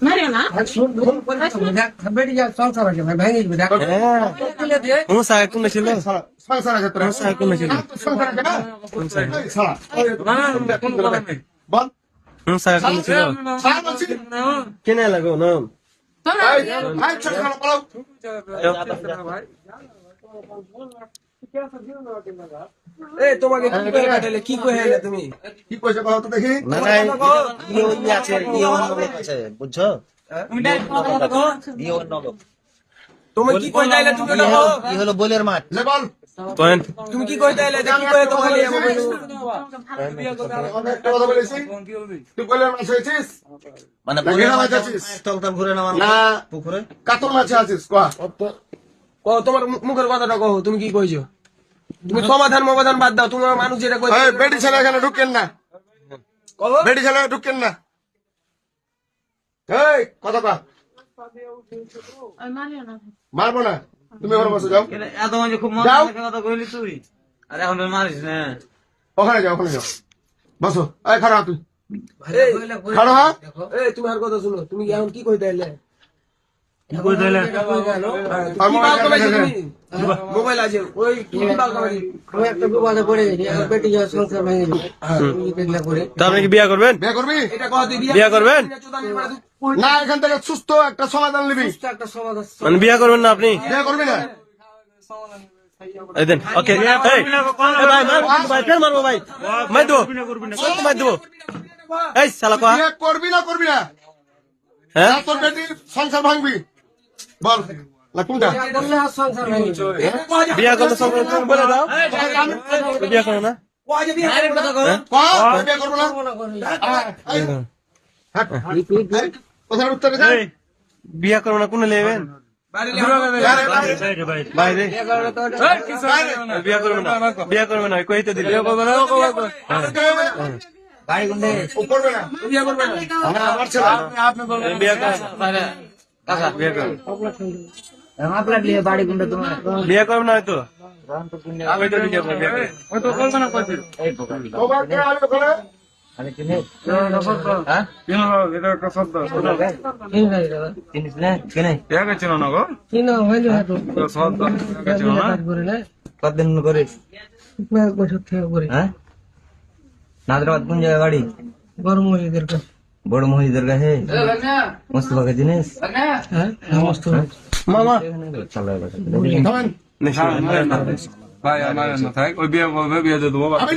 Mario না কোন ছিল কেনে লাগো না তোমাকে কি কইলে তুমি কি পয়সা পাও তো দেখি বুঝছো তুমি কি কই যাইলে তুমি কি হলো বলের মাঠ লে বল তুমি কি কই যাইলে কি কই তোমাকে অনেক কথা বলেছি তুই বলে মাছ হয়েছিস মানে বলের মাছ আছিস চলতাম ঘুরে নাম না পুকুরে কাতল মাছে আছিস কোয়া তোমার মুখের কথাটা কও তুমি কি কইছো তুমি সমাধান বাদ দাও তোমার মানুষ যেটা কই এই বেটি ছেলে এখানে ঢুকেন না বেটি ছেলে ঢুকেন না এই কথা কা মারিও না মারবো না তুমি ওখানে বসে যাও এত মানে খুব যাও। মজা কথা কইলি তুই আরে এখন মারিস না ওখানে যাও বসো এই খাড়া তুই খাড়া হ্যাঁ এই তুমি আর কথা শুনো তুমি এখন কি কইতে এলে মোবাইল আছে ওই কি বাল কামাই একটা বিবাদে পড়ে গেছি বেটি যাওয়ার সংসার ভেঙে যাবে তা আপনি কি বিয়া করবেন বিয়ে করবি এটা কথা তুই বিয়ে বিয়া করবেন? না এখান থেকে সুস্থ একটা সমাধান নিবি একটা সমাধান মানে বিয়া করবেন না আপনি বিয়ে করবি না এই দেন ওকে এই ভাই ভাই ফের মারবো ভাই মার দেবো মার দেবো এই শালা কয়া বিয়ে করবি না হ্যাঁ না তোর বেটি সংসার ভাঙবি বল না কোনটা করলে আর সংসার ভেঙে যাবে বিয়া করলে সব বলে দাও বিয়া করো না বিয়ে করবো না কোথায় উত্তর বিয়া করো না কোনে লেবেন বাইরে বিয়া করবে না বিয়া করবে না কই তো দিলে করবে না আমার ছেলে বিয়া করবে বিয়া করবে আপনার লিয়ে বাড়ি গুন্ডা তোমার বিয়া করবে না হয়তো আমি তো বিয়া করবে তোমার কে আলো করে জিনিস না কেনে কিনো হইলো হাতো কতদিন করে বছর থেকে করে হ্যাঁ নাদরাবাদ কোন জায়গায় বাড়ি গরম মহিলাদের কাছে বড় মহিলাদের কাছে মস্ত বাকি জিনিস হ্যাঁ সমস্ত মামা চলো থামেন ভাই আমার না থাক ওই বিয়ে করবে বিয়ে দিয়ে দেবো আমি